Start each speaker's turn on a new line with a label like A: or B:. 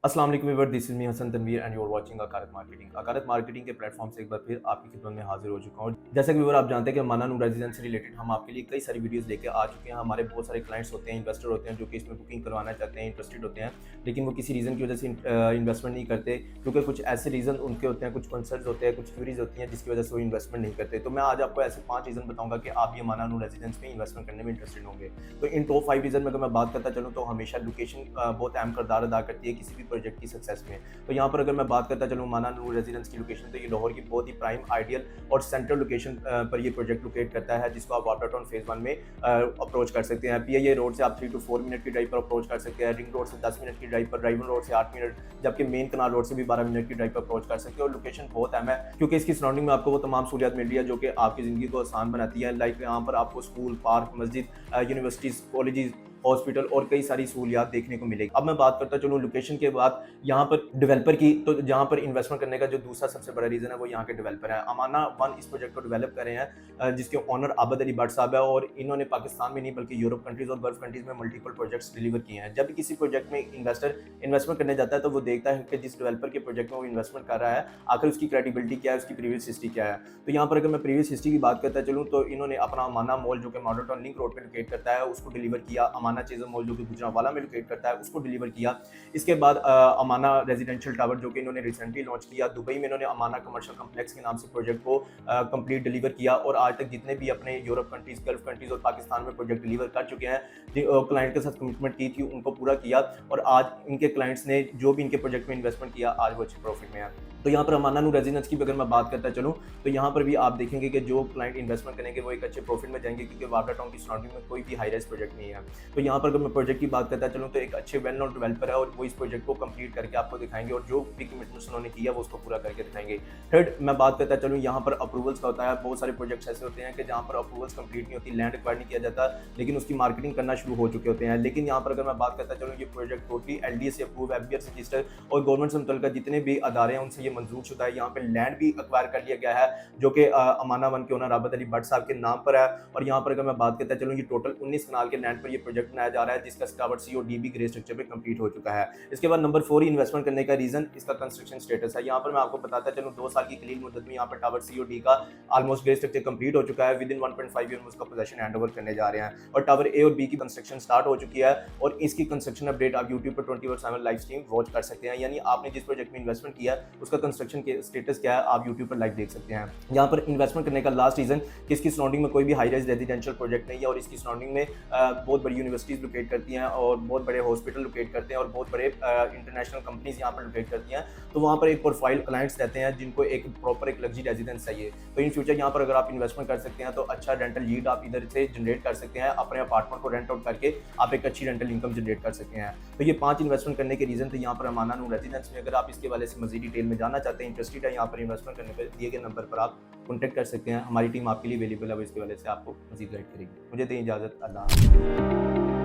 A: अस्सलाम वालेकुम viewer, this is me Hasan Tanveer and you are watching Akarat marketing. Akarat marketing के platform से एक बार फिर आपकी खिदमत में हाजिर हो चुका हूँ। जैसा कि व्यूअर आप जानते हैं कि माना नूर रेजिडेंस से रिलेटेड हम आपके लिए कई सारी वीडियोस लेके आ चुके हैं। हमारे बहुत सारे क्लाइंट्स होते हैं, इन्वेस्टर होते हैं जो कि इसमें बुकिंग करवाना चाहते हैं, इंटरेस्टेड होते हैं, लेकिन वो किसी रीज़न की वजह से इन्वेस्टमेंट नहीं करते, क्योंकि कुछ ऐसे रीज़न उनके होते हैं, कुछ कंसर्न्स होते हैं, कुछ क्यूरीज होती हैं जिसकी वजह से वो इन्वेस्टमेंट नहीं करते। तो मैं आज आपको ऐसे 5 रीज़न बताऊंगा कि आप ये माना नूर रेजिडेंस में इन्वेस्टमेंट करने में इंटरेस्टेड होंगे। तो इन टॉप 5 रीज़न में अगर मैं बात करता चलूँ तो हमेशा लोकेशन बहुत अहम किरदार अदा करती है किसी भी प्रोजेक्ट की सक्सेस में। तो यहाँ पर अगर मैं बात करता चलूँ माना नूर रेजिडेंस की लोकेशन, तो ये लाहौर की बहुत ही प्राइम, आइडियल और सेंट्रल लोकेशन पर ये प्रोजेक्ट लोकेट करता है, जिसको आप वाटर टाउन फेज 1 में अप्रोच कर सकते हैं। पीआईए रोड से आप 3 to 4 मिनट की ड्राइव पर अप्रोच कर सकते हैं, रिंग रोड से 10 मिनट की ड्राइव पर, ड्राइवन रोड से 8 मिनट, जबकि मेन कनाल रोड से भी 12 मिनट की ड्राइव पर अप्रोच कर सकते हैं। और लोकेशन बहुत अहम है क्योंकि इसकी सराउंडिंग में आपको वो तमाम सहूलियात मिल रही है जो कि आपकी ज़िंदगी को आसान बनाती है। लाइक यहाँ पर आपको स्कूल, पार्क, मस्जिद, यूनिवर्सिटीज़, कॉलेजेस, हॉस्पिटल और कई सारी सहूलियात देखने को मिलेगी। अब मैं बात करता चलूँ लोकेशन के बाद यहाँ पर डेवलपर की, तो जहाँ पर इन्वेस्टमेंट करने का जो दूसरा सबसे बड़ा रीज़न है वो यहाँ के डेवलपर हैं। अमाना वन इस प्रोजेक्ट को डेवलप कर रहे हैं, जिसके ओनर आबद अली भट्ट साहब है, और इन्होंने पाकिस्तान में नहीं बल्कि यूरोप कंट्रीज और गल्फ कंट्रीज में मल्टीपल प्रोजेक्ट्स डिलीवर किए हैं। जब भी किसी प्रोजेक्ट में इन्वेस्टर इन्वेस्टमेंट करने जाता है तो वो देखता है कि जिस डेवलपर के प्रोजेक्ट में वो इन्वेस्टमेंट कर रहा है आखिर उसकी क्रेडिबिलिटी क्या है, उसकी प्रीवियस हिस्ट्री क्या है। तो यहाँ पर अगर मैं प्रीवियस हिस्ट्री की बात करता चलूँ तो इन्होंने अपना अमाना मॉल जो कि मॉडल टाउन लिंक रोड पर लोकेट करता है उसको डिलीवर किया, अमाना चेज़र मॉल जो कि गुजरांवाला में लोकेट करता है उसको डिलीवर किया। इसके बाद अमाना रेजिडेंशियल टावर जो कि इन्होंने रिसेंटली लॉन्च किया दुबई में, इन्होंने अमाना कमर्शियल कम्प्लेक्स के नाम से प्रोजेक्ट को कंप्लीट डिलीवर किया। और आज तक जितने भी अपने यूरोप कंट्रीज, गल्फ कंट्रीज और पाकिस्तान में प्रोजेक्ट डिलीवर कर चुके हैं, क्लाइंट के साथ कमिटमेंट की थी उनको पूरा किया, और आज इनके क्लाइंट्स ने जो भी इनके प्रोजेक्ट में इन्वेस्टमेंट किया आज वो अच्छे प्रॉफिट में है। तो यहाँ पर अमाना नूर रेजिडेंस की अगर मैं बात करता चलूँ तो यहाँ पर भी आप देखेंगे कि जो क्लाइंट इन्वेस्टमेंट करेंगे वो एक अच्छे प्रॉफिट में जाएंगे, क्योंकि वाटर टाउन की सराउंडिंग में कोई भी हाई राइज प्रोजेक्ट नहीं है। तो यहाँ पर अगर मैं प्रोजेक्ट की बात करता चलूँ तो एक अच्छे वेल नोन डेवलपर है और वो इस प्रोजेक्ट को कंप्लीट करके आपको दिखाएंगे और जो भी कमिटमेंट्स उन्होंने किया वो उसको पूरा करके दिखाएंगे। थर्ड मैं बात करता चलूँ यहाँ पर अप्रूवल्स का होता है। बहुत सारे प्रोजेक्ट्स ऐसे होते हैं कि जहाँ पर अप्रूवल्स कंप्लीट नहीं होती, लैंड एक्वायर नहीं किया जाता, लेकिन उसकी मार्केटिंग करना शुरू हो चुके होते हैं। लेकिन यहाँ पर अगर मैं बात करता चलूँ ये प्रोजेक्ट टोटली एलडीए से अप्रूव, एफबीआर से रजिस्टर और गवर्नमेंट से मुतल्लिका जितने भी अदारे हैं उनसे ये मंजूर शुदा है। यहाँ पे लैंड भी एक्वायर कर लिया गया है जो कि अमाना वन के ओनर आबद अली भट्ट साहब के नाम पर है। और यहाँ पर अगर मैं बात करता चलूँ ये टोटल 19 कनाल के लैंड पर ये प्रोजेक्ट बनाया जा रहा है, जिसका स्टावर्ड सी और डीबी ग्रे स्ट्रक्चर पे कंप्लीट हो चुका है। इसके बाद नंबर 4 इन्वेस्टमेंट करने का रीजन इसका कंस्ट्रक्शन स्टेटस है। यहाँ पर मैं आपको बताता चलूँ 2 साल की कलील मुद्दत में यहाँ पर टावर सी और डी का ऑलमोस्ट ग्रे स्ट्रक्चर कंप्लीट हो चुका है। विद इन 1.5 ईयर में उसका पोजेशन हैंड ओवर करने जा रहे हैं और टावर ए और बी की कंस्ट्रक्शन स्टार्ट हो चुकी है। और इसकी कंस्ट्रक्शन अपडेट आप यूट्यूब पर 24/7 लाइव स्ट्रीम वॉच कर सकते हैं। यानी आपने जिस प्रोजेक्ट में इन्वेस्टमेंट किया उसका कंस्ट्रक्शन के स्टेटस क्या है आप यूट्यूब पर लाइव देख सकते हैं। यहाँ पर इन्वेस्टमेंट करने का लास्ट रीजन कि इसकी सराउंडिंग में कोई भी हाई राइज रेजिडेंशियल प्रोजेक्ट नहीं है और इसकी सराउंडिंग में बहुत बड़ी यूनिवर्सिटीज लोकेट करती हैं और बहुत बड़े हॉस्पिटल लोकेट करते हैं और बहुत बड़े इंटरनेशनल कंपनीज यहाँ पर लोकेट करती हैं। तो वहाँ पर एक प्रोफाइल क्लाइंट्स रहते हैं जिनको एक प्रॉपर एक लग्जरी रेजिडेंस चाहिए। तो इन फ्यूचर यहाँ पर अगर आप इन्वेस्टमेंट कर सकते हैं तो अच्छा रेंटल यील्ड आप इधर से जनरेट कर सकते हैं। अपने अपार्टमेंट को रेंट आउट करके आप एक अच्छी रेंटल इनकम जनरेट कर सकते हैं। तो ये 5 इन्वेस्टमेंट करने के रीजन थे यहाँ पर अमाना नूर रेजिडेंस में। अगर आप इसके वाले से मजीद डिटेल में जानना चाहते हैं, इंटरेस्टेड है यहाँ पर इन्वेस्टमेंट करने पर, दिए गए नंबर पर आप कॉन्टैक्ट कर सकते हैं। हमारी टीम आपके लिए अवेलेबल है, वो इसके वाले से आपको मजीद गाइड करेगी। मुझे दें इजाज़त, अल्लाह हाफ़िज़।